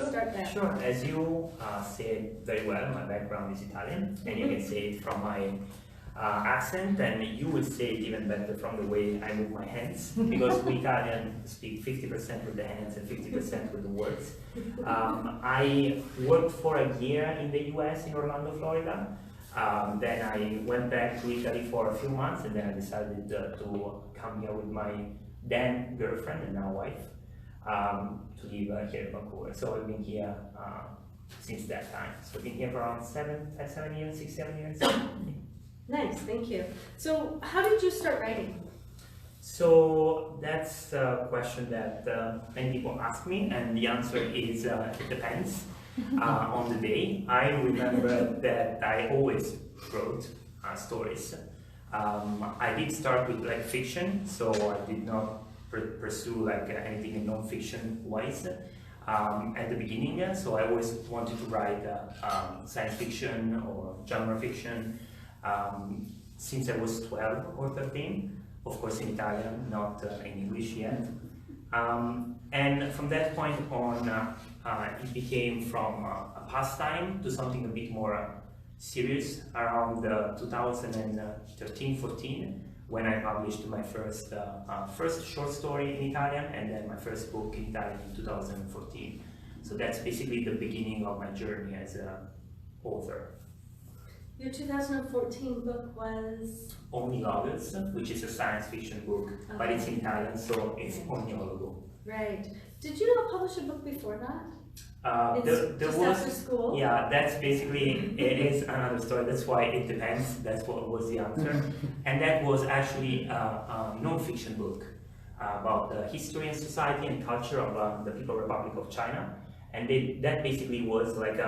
start there. Sure. As you said very well, my background is Italian, and you can say it from my accent, and you would say it even better from the way I move my hands, because we Italian speak 50% with the hands and 50% with the words. I worked for a year in the US, in Orlando, Florida. Then I went back to Italy for a few months, and then I decided to come here with my then girlfriend and now wife to live here in Vancouver. So I've been here since that time. So I've been here for around 7 years, 6, 7 years. Nice, thank you. So how did you start writing? So that's a question that many people ask me, and the answer is it depends on the day. I remember that I always wrote stories. I did start with like fiction, so I did not pursue like anything in non-fiction wise at the beginning. So I always wanted to write science fiction or genre fiction since I was 12 or 13. Of course in Italian, not in English yet. And from that point on, it became from a pastime to something a bit more serious around 2013-14, when I published my first short story in Italian, and then my first book in Italian in 2014. So that's basically the beginning of my journey as an author. Your 2014 book was? Ognilogus, which is a science fiction book, but it's in Italian, so it's Ognologo. Right. Did you not publish a book before that? There was, after school? Yeah, that's basically, it is another story, that's why it depends, that's what was the answer. And that was actually a non-fiction book about the history and society and culture of the People's Republic of China. And that basically was like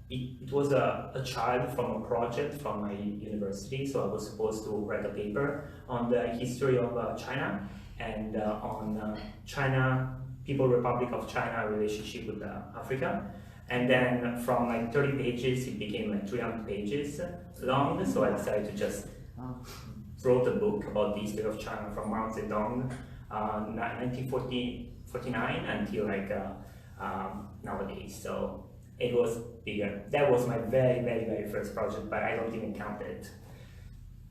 it was a child from a project from my university, so I was supposed to write a paper on the history of China and on China, People's Republic of China relationship with Africa. And then from like 30 pages, it became like 300 pages long, so I decided to just wrote a book about the history of China from Mao Zedong, 1949 until like nowadays. So it was bigger. That was my very, very, very first project, but I don't even count it.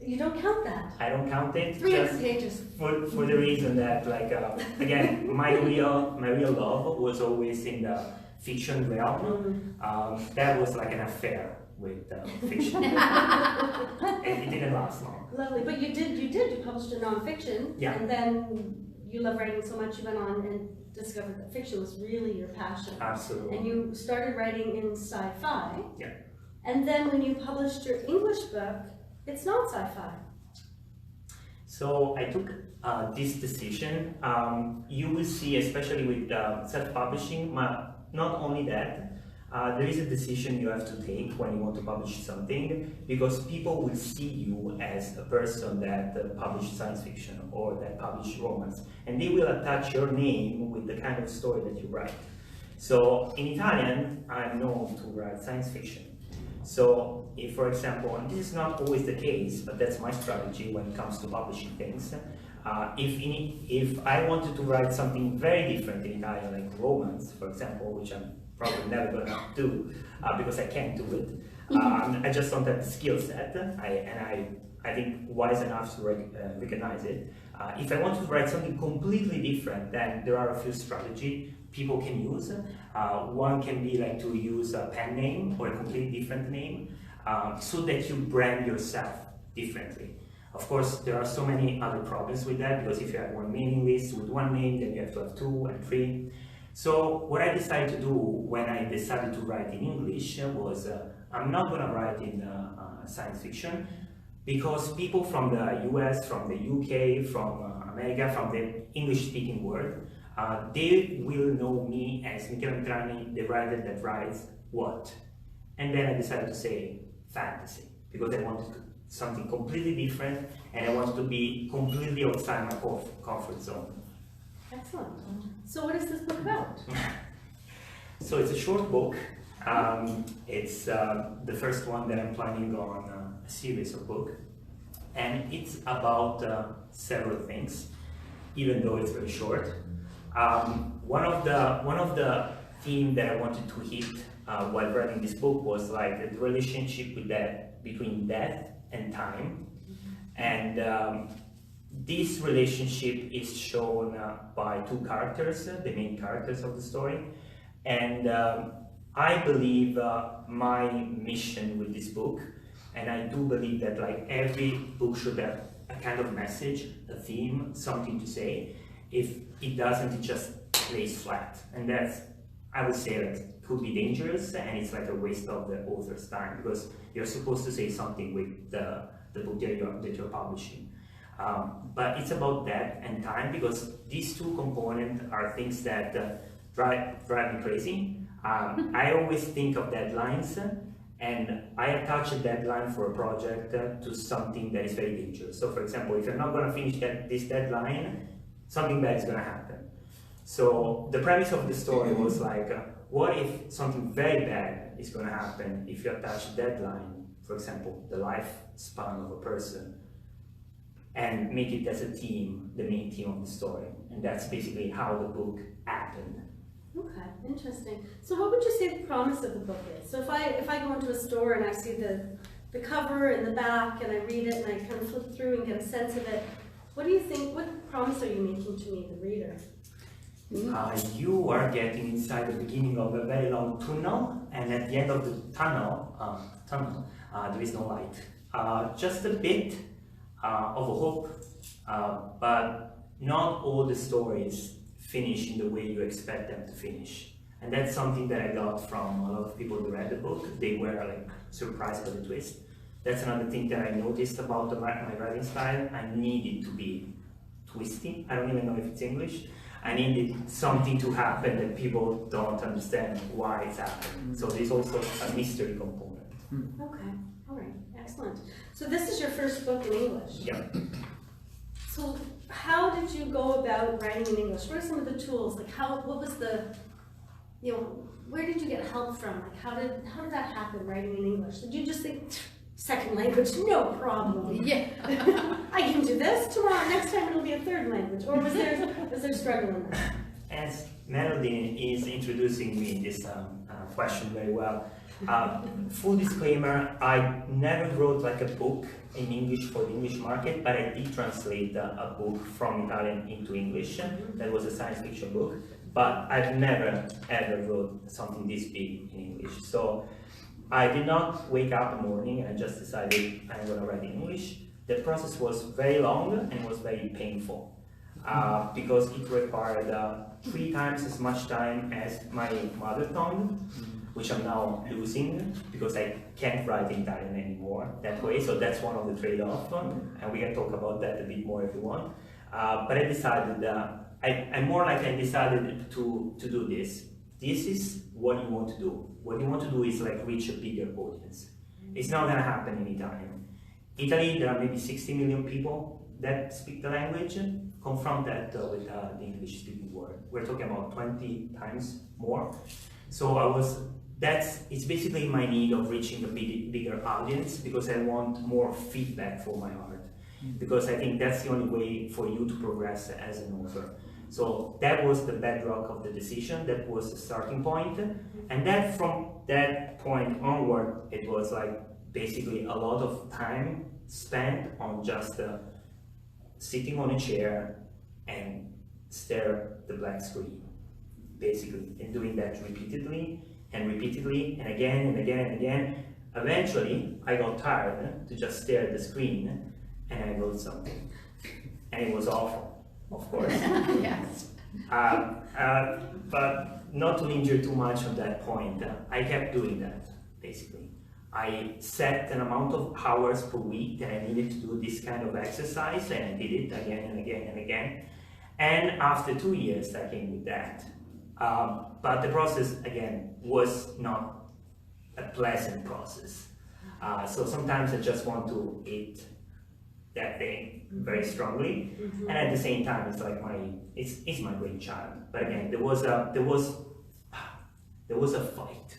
You don't count that? I don't count it. 300 pages. For the reason that, like, again, my real love was always in the fiction realm. That was like an affair with fiction. And it didn't last long. Lovely, but you published a non-fiction, yeah. And then you love writing so much you went on and discovered that fiction was really your passion. Absolutely. And you started writing in sci-fi. Yeah. And then when you published your English book, it's not sci-fi. So I took this decision. You will see, especially with self-publishing, not only that, there is a decision you have to take when you want to publish something, because people will see you as a person that published science fiction or that published romance, and they will attach your name with the kind of story that you write. So in Italian, I'm known to write science fiction. So if, for example, and this is not always the case, but that's my strategy when it comes to publishing things, if I wanted to write something very different in Italian, like romance, for example, which I'm probably never gonna do because I can't do it. I just don't have the skill set, I think wise enough to recognize it. If I wanted to write something completely different, then there are a few strategies people can use. One can be like to use a pen name or a completely different name, so that you brand yourself differently. Of course, there are so many other problems with that, because if you have one mailing list with one name, then you have to have 2 and 3. So what I decided to do when I decided to write in English was I'm not going to write in science fiction, because people from the US, from the UK, from America, from the English-speaking world, they will know me as Michele Mitrani, the writer that writes what? And then I decided to say fantasy, because I wanted something completely different, and I wanted to be completely outside my comfort zone. Excellent. So what is this book about? So it's a short book. It's the first one that I'm planning on a series of books, and it's about several things, even though it's very short. One of the theme that I wanted to hit while writing this book was like the relationship between death and time. And this relationship is shown by two characters, the main characters of the story. And I believe my mission with this book, and I do believe that like every book should have a kind of message, a theme, something to say. If it doesn't, it just lays flat. And that's, I would say, like, could be dangerous, and it's like a waste of the author's time, because you're supposed to say something with the book that you're publishing. But it's about death and time, because these two components are things that drive me crazy. I always think of deadlines, and I attach a deadline for a project to something that is very dangerous. So for example, if you're not going to finish this deadline, something bad is going to happen. So the premise of the story was like, what if something very bad is going to happen if you attach a deadline, for example, the lifespan of a person, and make it as a theme, the main theme of the story. And that's basically how the book happened. Okay, interesting. So what would you say the promise of the book is? So if I go into a store and I see the cover and the back, and I read it and I kind of flip through and get a sense of it, what do you think, what promise are you making to me, the reader? You are getting inside the beginning of a very long tunnel, and at the end of the tunnel, there is no light. Just a bit of a hope, but not all the stories finish in the way you expect them to finish. And that's something that I got from a lot of people who read the book. They were like surprised by the twist. That's another thing that I noticed about my writing style. I needed to be twisty. I don't even know if it's English. I needed something to happen that people don't understand why it's happening. So there's also a mystery component. Okay, all right, excellent. So this is your first book in English. Yeah. So how did you go about writing in English? What are some of the tools? Like what was the, where did you get help from? Like how did that happen, writing in English? Did you just think, second language, no problem? Yeah. I can do this tomorrow, next time it'll be a third language. Or was there struggle in that? As Melody is introducing me this question very well, full disclaimer, I never wrote like a book in English for the English market, but I did translate a book from Italian into English. That was a science fiction book, but I've never ever wrote something this big in English. So I did not wake up in the morning and I just decided I'm going to write in English. The process was very long and was very painful because it required 3 times as much time as my mother tongue, which I'm now losing because I can't write in Italian anymore that way. So that's one of the trade-offs, and we can talk about that a bit more if you want. But I decided, I decided to do this. This is what you want to do. What you want to do is like reach a bigger audience. It's not going to happen in Italian. Italy, there are maybe 60 million people that speak the language. Confront that with the English-speaking world. We're talking about 20 times more. So it's basically my need of reaching a bigger audience, because I want more feedback for my art. Because I think that's the only way for you to progress as an author. So that was the bedrock of the decision, that was the starting point. And then from that point onward, it was like basically a lot of time spent on just sitting on a chair and stare at the blank screen, basically, and doing that repeatedly and repeatedly and again and again and again. Eventually, I got tired to just stare at the screen, and I wrote something. And it was awful, of course. Yes. But not to linger too much on that point, I kept doing that, basically. I set an amount of hours per week that I needed to do this kind of exercise, and I did it again and again and again. And after 2 years, I came with that. But the process, again, was not a pleasant process. So sometimes I just want to hate that thing very strongly, and at the same time, it's like it's my brainchild. But again, there was a fight,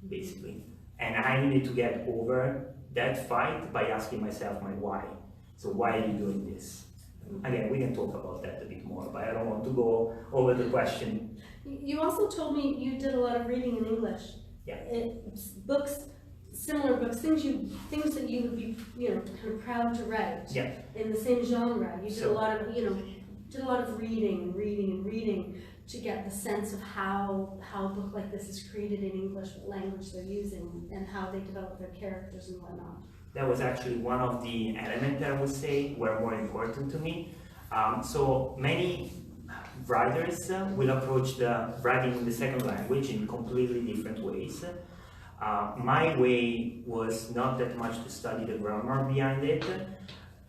basically, and I needed to get over that fight by asking myself my why. So why are you doing this? Again, we can talk about that a bit more, but I don't want to go over the question You also told me you did a lot of reading in English. Yeah. Books, similar books, things that you would be, kind of proud to write. Yeah. In the same genre. You did a lot of, did a lot of reading to get the sense of how a book like this is created in English, what language they're using, and how they develop their characters and whatnot. That was actually one of the elements that I would say were more important to me. So many writers will approach the writing in the second language in completely different ways. My way was not that much to study the grammar behind it.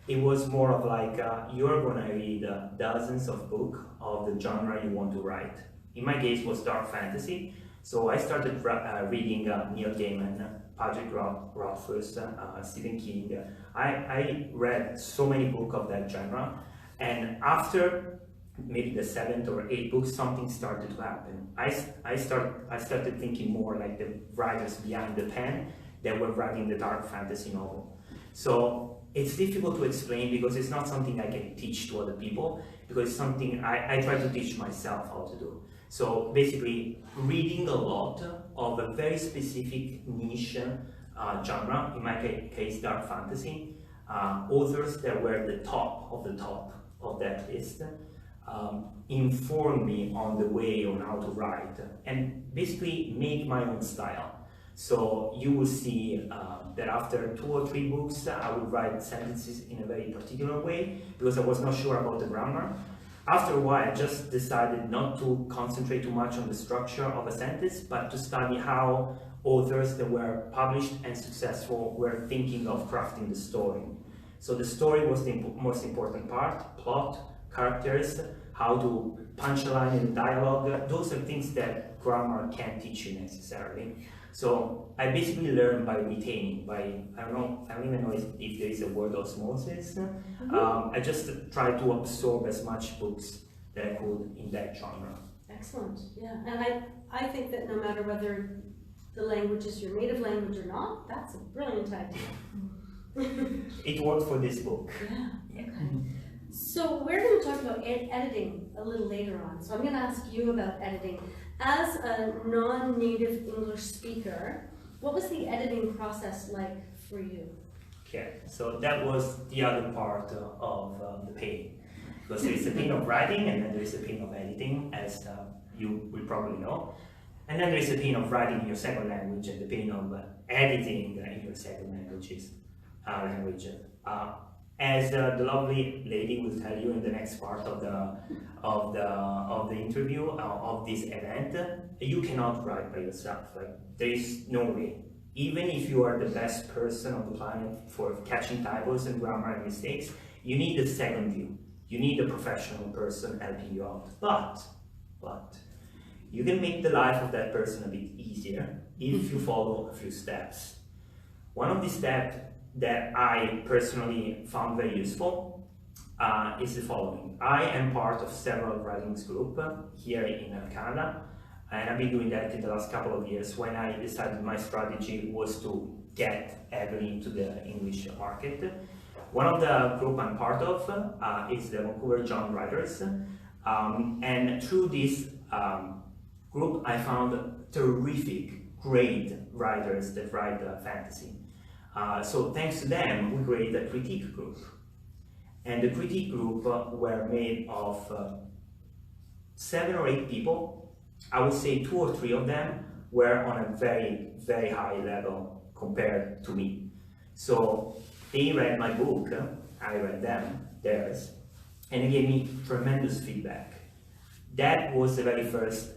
It was more of like, you're gonna read dozens of books of the genre you want to write. In my case, it was dark fantasy. So I started reading Neil Gaiman, Patrick Rothfuss, Stephen King. I read so many books of that genre. And after maybe the 7th or 8th book, something started to happen. I started thinking more like the writers behind the pen that were writing the dark fantasy novel. So it's difficult to explain because it's not something I can teach to other people, because it's something I try to teach myself how to do. So basically, reading a lot of a very specific niche genre, in my case dark fantasy, authors that were the top of that list, inform me on the way on how to write and basically make my own style. So you will see that after 2 or 3 books, I would write sentences in a very particular way because I was not sure about the grammar. After a while, I just decided not to concentrate too much on the structure of a sentence, but to study how authors that were published and successful were thinking of crafting the story. So the story was the most important part, plot, characters, how to punchline in dialogue. Those are things that grammar can't teach you necessarily. So I basically learned by retaining, I don't even know if there is a word osmosis. I just tried to absorb as much books that I could in that genre. Excellent, yeah. And I think that no matter whether the language is your native language or not, that's a brilliant idea. It worked for this book. Yeah, okay. So we're going to talk about editing a little later on. So I'm going to ask you about editing. As a non-native English speaker, what was the editing process like for you? Okay, so that was the other part of the pain. Because there is a pain of writing and then there is a pain of editing, as you will probably know. And then there is a pain of writing in your second language and the pain of editing in your second language. As the lovely lady will tell you in the next part of the interview of this event, you cannot write by yourself. Like, there is no way. Even if you are the best person on the planet for catching typos and grammar and mistakes, you need a second view. You need a professional person helping you out. But you can make the life of that person a bit easier if you follow a few steps. One of the steps that I personally found very useful is the following. I am part of several writings groups here in Canada, and I've been doing that in the last couple of years when I decided my strategy was to get heavily into the English market. One of the groups I'm part of is the Vancouver Young Writers, and through this group I found terrific, great writers that write fantasy. So thanks to them, we created a critique group. And the critique group were made of 7 or 8 people. I would say 2 or 3 of them were on a very, very high level compared to me. So they read my book, I read theirs, and they gave me tremendous feedback. That was the very first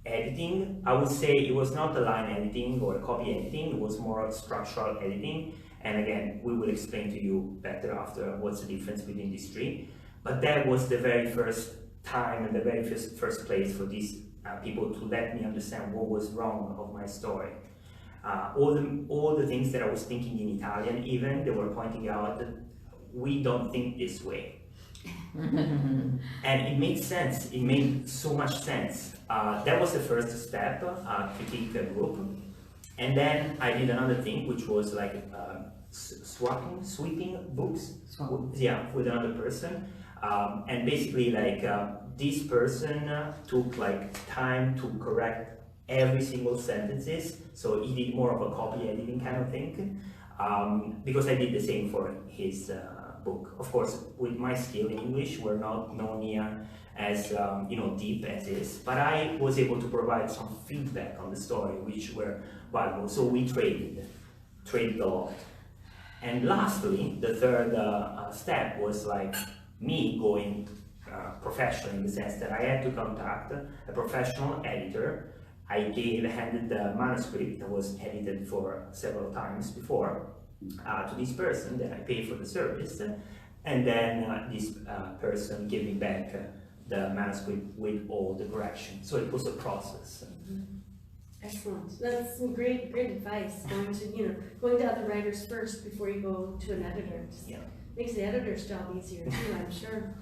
editing. I would say it was not a line editing or a copy editing, it was more structural editing. And again, we will explain to you better after what's the difference between these 3. But that was the very first time and the very first place for these people to let me understand what was wrong of my story. All the things that I was thinking in Italian even, they were pointing out that we don't think this way. And it made sense, it made so much sense. That was the first step, critique the group. And then I did another thing, which was like sweeping books, yeah, with another person. And basically like this person took like time to correct every single sentences, so he did more of a copy editing kind of thing, because I did the same for his book. Of course, with my skill in English, we're not near as deep as this, but I was able to provide some feedback on the story, which were valuable. So we traded a lot. And lastly, the third step was like me going professional, in the sense that I had to contact a professional editor. I handed the manuscript that was edited for several times before to this person. Then I paid for the service, and then this person gave me back the manuscript with all the corrections. So it was a process. Excellent. That's some great advice. Going to other writers first before you go to an editor. Yeah. Makes the editor's job easier too, I'm sure.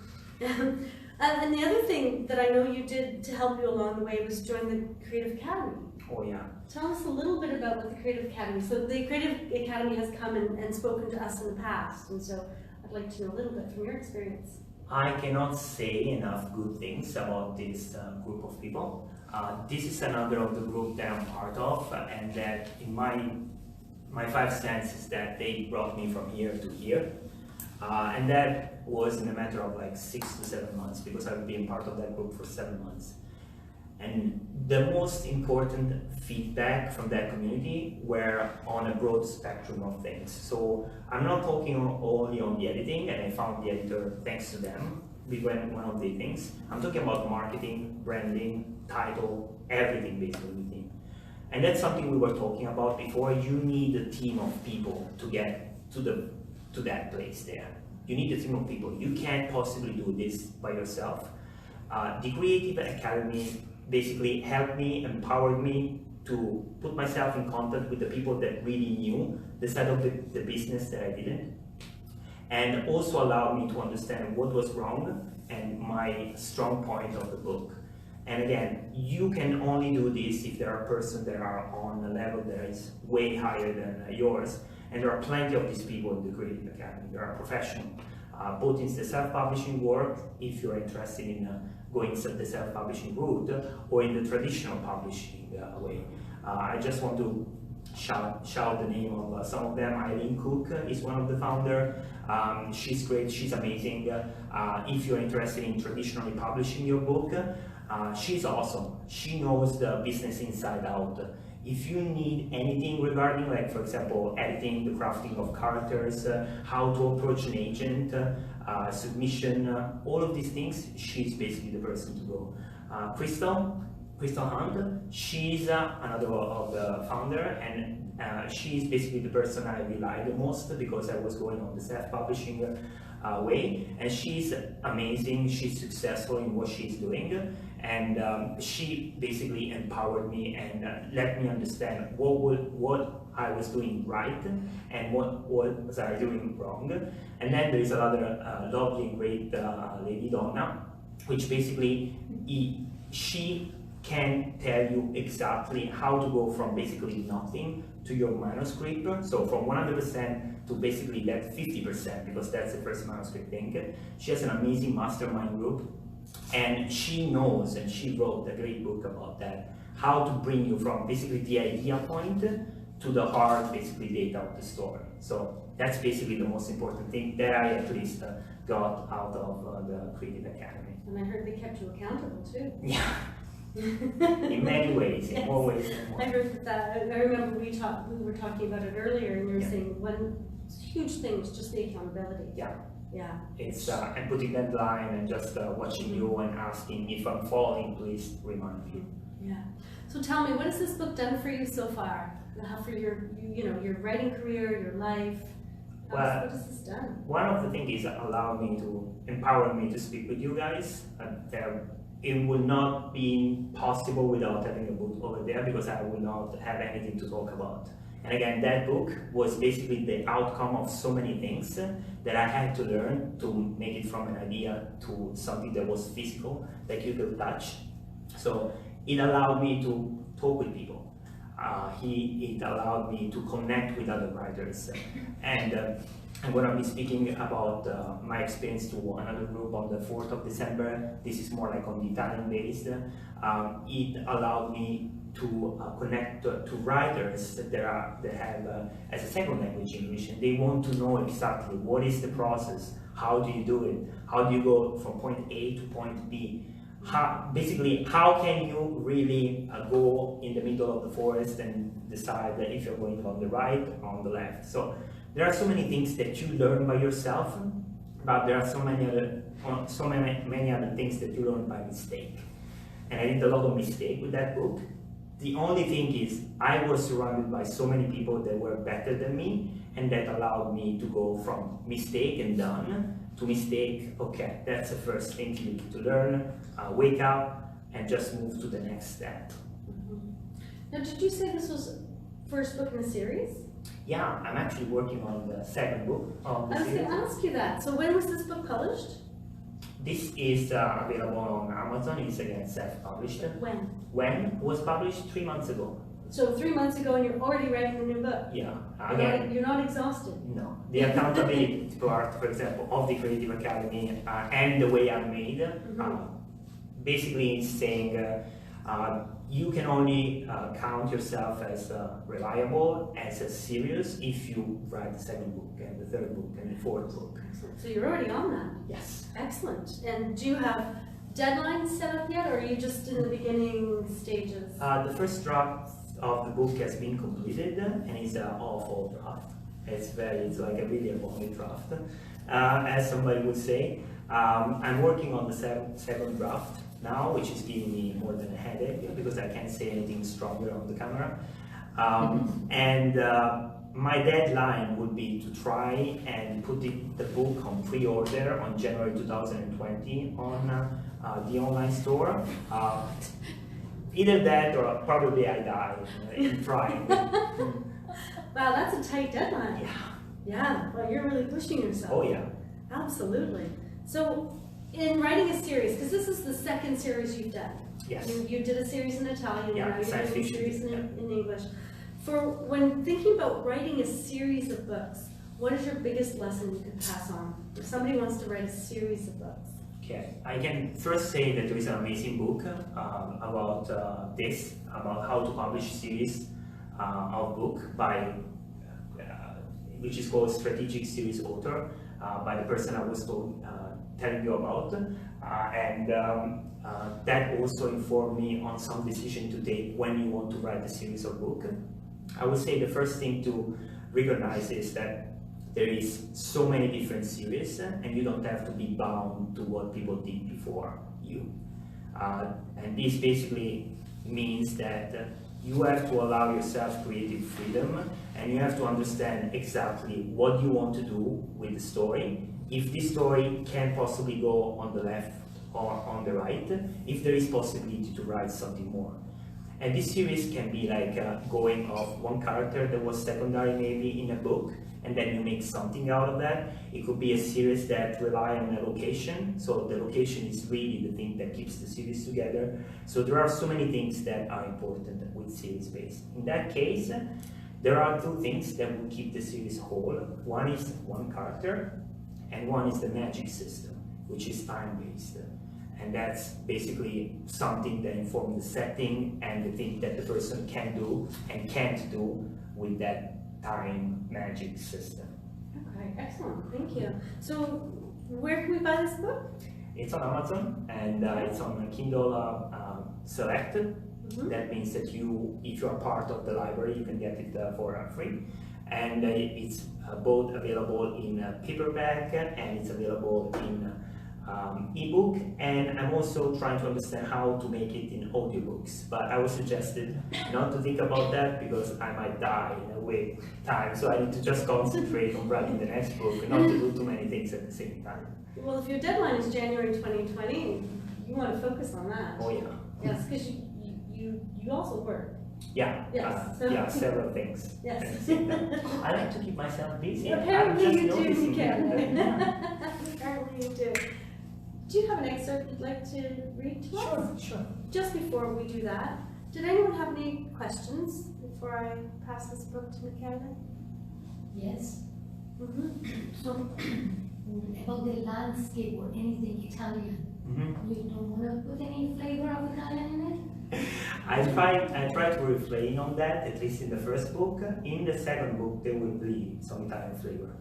And the other thing that I know you did to help you along the way was join the Creative Academy. Oh yeah. Tell us a little bit about what the Creative Academy. So the Creative Academy has come and spoken to us in the past, and so I'd like to know a little bit from your experience. I cannot say enough good things about this group of people. This is another of the group that I'm part of, and that in my 5 cents is that they brought me from here to here. And that was in a matter of like 6 to 7 months, because I've been part of that group for 7 months. And the most important feedback from that community were on a broad spectrum of things. So I'm not talking only on the editing, and I found the editor thanks to them. We went one of the things. I'm talking about marketing, branding, title, everything basically. And that's something we were talking about before. You need a team of people to get to that place there. You need a team of people. You can't possibly do this by yourself. The Creative Academy basically helped me, empowered me to put myself in contact with the people that really knew the side of the business that I didn't, and also allowed me to understand what was wrong and my strong point of the book. And again, you can only do this if there are persons that are on a level that is way higher than yours. And there are plenty of these people in the Creative Academy. They are professional, both in the self-publishing world, if you're interested in going the self-publishing route, or in the traditional publishing way. I just want to shout the name of some of them. Eileen Cook is one of the founders. She's great, she's amazing. If you're interested in traditionally publishing your book, she's awesome. She knows the business inside out. If you need anything regarding, like for example, editing, the crafting of characters, how to approach an agent, submission, all of these things, she's basically the person to go. Crystal Hunt, she's another of the founder, and she's basically the person I rely the most, because I was going on the self-publishing way, and she's amazing. She's successful in what she's doing, and she basically empowered me and let me understand what I was doing right and what was I doing wrong. And then there is another lovely and great lady, Donna, which basically she can tell you exactly how to go from basically nothing to your manuscript. So from 100% to basically that 50%, because that's the first manuscript thing. She has an amazing mastermind group, and she knows, and she wrote a great book about that, how to bring you from basically the idea point to the hard basically data of the story. So that's basically the most important thing that I at least got out of the Creative Academy. And I heard they kept you accountable too. Yeah. In many ways, in more ways than one. I heard that. I remember we were talking about it earlier, and you were saying one huge thing was just the accountability. Yeah. Yeah. It's and putting that line and just watching you and asking if I'm falling, please remind me. Yeah. So tell me, what has this book done for you so far? For your your writing career, your life? What has this done? One of the things is empower me to speak with you guys. It would not be possible without having a book over there, because I would not have anything to talk about. And again, that book was basically the outcome of so many things that I had to learn to make it from an idea to something that was physical, that you could touch. So it allowed me to talk with people. It allowed me to connect with other writers. And I'm going to be speaking about my experience to another group on the 4th of December. This is more like on the Italian based. It allowed me to connect to writers that have as a second language English, and they want to know exactly what is the process, how do you do it, how do you go from point A to point B. Basically, how can you really go in the middle of the forest and decide that if you're going on the right or on the left. So there are so many things that you learn by yourself, but there are so many other things that you learn by mistake. And I did a lot of mistake with that book. The only thing is I was surrounded by so many people that were better than me, and that allowed me to go from mistake and done to mistake, okay, that's the first thing you need to learn, wake up and just move to the next step. Now, did you say this was first book in a series? Yeah, I'm actually working on the second book of the series. I was going to ask you that. So when was this book published? This is available on Amazon. It's again self-published. When? When it was published 3 months ago. So 3 months ago, and you're already writing a new book? Yeah. You're not exhausted? No. The accountability part, for example, of the Creative Academy and the way I'm made, basically is saying you can only count yourself as reliable, as serious, if you write the second book, and the third book, and the fourth book. So you're already on that? Yes. Excellent. And do you have deadlines set up yet, or are you just in the beginning stages? The first draft of the book has been completed, and it's an awful draft. It's like a really abominable draft, as somebody would say. I'm working on the second draft now, which is giving me more than a headache because I can't say anything stronger on the camera. And my deadline would be to try and put the book on pre-order on January 2020 on the online store. Either that or probably I die in trying. Wow, that's a tight deadline. Yeah. Yeah, well, you're really pushing yourself. Oh yeah. Absolutely. So, in writing a series, because this is the second series you've done. Yes. You did a series in Italian, Yeah, and now you're doing a series yeah. in English. For when thinking about writing a series of books, what is your biggest lesson you could pass on? If somebody wants to write a series of books. Okay, I can first say that there is an amazing book about how to publish series of book by, which is called Strategic Series Author, by the person I was telling you about, and that also informed me on some decision to take when you want to write a series of book. I would say the first thing to recognize is that there is so many different series, and you don't have to be bound to what people did before you. And this basically means that you have to allow yourself creative freedom, and you have to understand exactly what you want to do with the story. If this story can possibly go on the left or on the right, if there is possibility to write something more. And this series can be like going off one character that was secondary maybe in a book, and then you make something out of that. It could be a series that rely on a location, so the location is really the thing that keeps the series together. So there are so many things that are important with series-based. In that case, there are two things that will keep the series whole. One is one character, and one is the magic system, which is time-based. And that's basically something that informs the setting and the thing that the person can do and can't do with that time magic system. Okay, excellent, thank you. So, where can we buy this book? It's on Amazon, and it's on Kindle Select. That means that if you are part of the library, you can get it for free. And it's both available in paperback and it's available in ebook, and I'm also trying to understand how to make it in audiobooks, but I was suggested not to think about that because I might die in a way time, so I need to just concentrate on writing the next book and not to do too many things at the same time. Well, if your deadline is January 2020, you want to focus on that. Oh yeah. Yes, because you also work. Yeah, yes. Yeah, several things. Yes. I like to keep myself busy. Apparently you do, Karen. Apparently you do. Do you have an excerpt you'd like to read to us? Sure. Just before we do that, did anyone have any questions before I pass this book to Michaela? Yes. So, about the landscape or anything Italian, you don't want to put any flavor of Italian in it? I try to refrain on that, at least in the first book. In the second book, there will be some Italian flavor.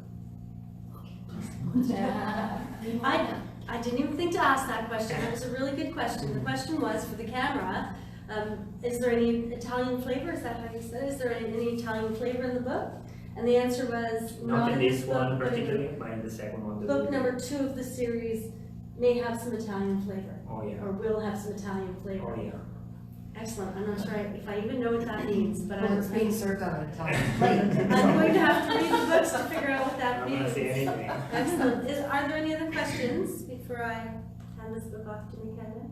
I didn't even think to ask that question. That was a really good question. The question was for the camera, is there any Italian flavor? Is that how you said it? Is there any Italian flavor in the book? And the answer was not in this one book, particularly, but in the second one. Book number 2 of the series may have some Italian flavor. Oh yeah. Or will have some Italian flavor. Oh yeah. Excellent. I'm not sure if I even know what that means, but Well, it's being served on a Italian I'm plate. going to have to read the books to figure out what that I'm means. not saying anything. Excellent. Are there any other questions before I hand this book off to McKenna?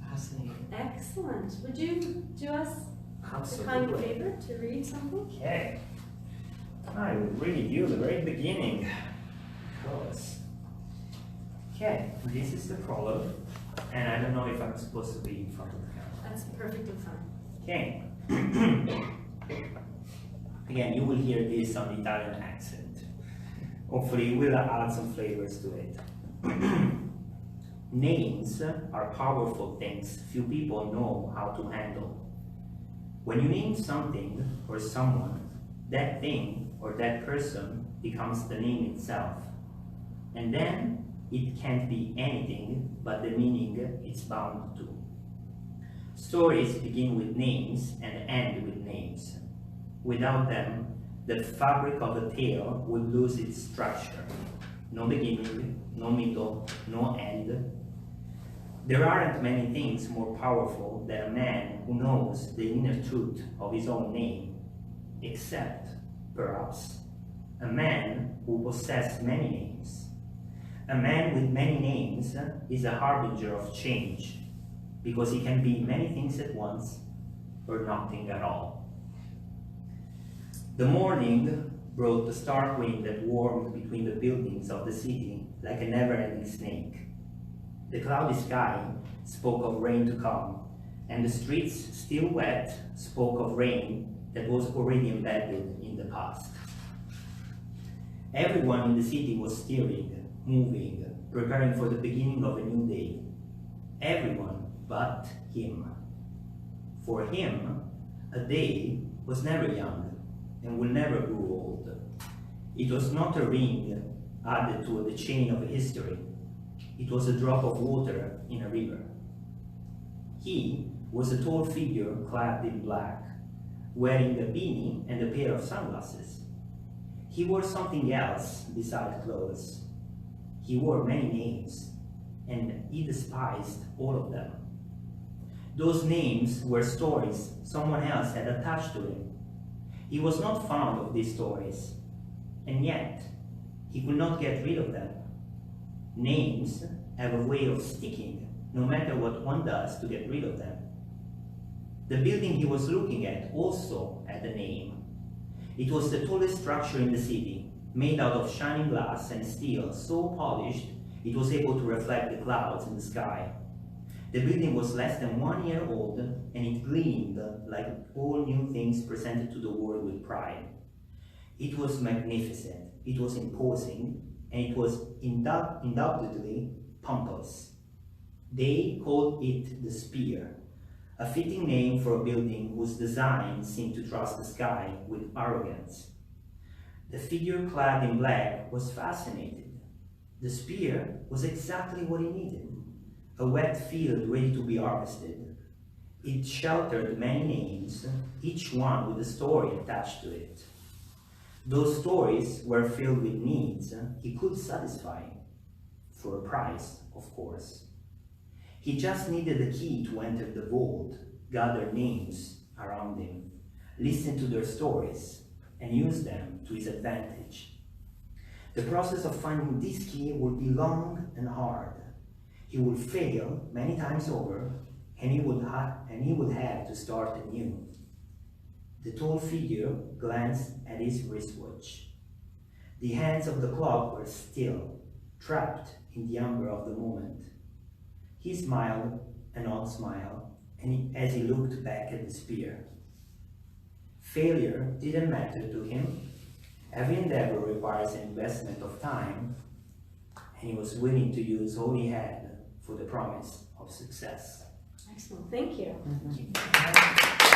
Fascinating. Excellent. Would you do us the kind Absolutely. favor to read something? Okay. I will read you the very beginning. Because. Okay, this is the prologue, and I don't know if I'm supposed to be in front of the camera. That's perfectly fine. Okay. Again, you will hear this on the Italian accent. Hopefully, we'll add some flavors to it. Names are powerful things few people know how to handle. When you name something or someone, that thing or that person becomes the name itself. And then it can't be anything but the meaning it's bound to. Stories begin with names and end with names. Without them, the fabric of a tale would lose its structure. No beginning, no middle, no end. There aren't many things more powerful than a man who knows the inner truth of his own name, except, perhaps, a man who possesses many names. A man with many names is a harbinger of change, because he can be many things at once, or nothing at all. The morning brought the stark wind that warmed between the buildings of the city like a never-ending snake. The cloudy sky spoke of rain to come, and the streets, still wet, spoke of rain that was already embedded in the past. Everyone in the city was stirring, moving, preparing for the beginning of a new day. Everyone but him. For him, a day was never young and will never grow old. It was not a ring added to the chain of history. It was a drop of water in a river. He was a tall figure clad in black, wearing a beanie and a pair of sunglasses. He wore something else beside clothes. He wore many names, and he despised all of them. Those names were stories someone else had attached to him. He was not fond of these stories, and yet he could not get rid of them. Names have a way of sticking, no matter what one does to get rid of them. The building he was looking at also had a name. It was the tallest structure in the city, made out of shining glass and steel so polished it was able to reflect the clouds in the sky. The building was less than 1 year old, and it gleamed like all new things presented to the world with pride. It was magnificent, it was imposing, and it was undoubtedly pompous. They called it the Spear, a fitting name for a building whose design seemed to trust the sky with arrogance. The figure clad in black was fascinated. The spear was exactly what he needed, a wet field ready to be harvested. It sheltered many names, each one with a story attached to it. Those stories were filled with needs he could satisfy, for a price, of course. He just needed a key to enter the vault, gather names around him, listen to their stories, and use them to his advantage. The process of finding this key would be long and hard. He would fail many times over, and he would have to start anew. The tall figure glanced at his wristwatch. The hands of the clock were still, trapped in the amber of the moment. He smiled an odd smile as he looked back at the spear. Failure didn't matter to him. Every endeavor requires an investment of time, and he was willing to use all he had for the promise of success. Excellent, thank you. Thank you.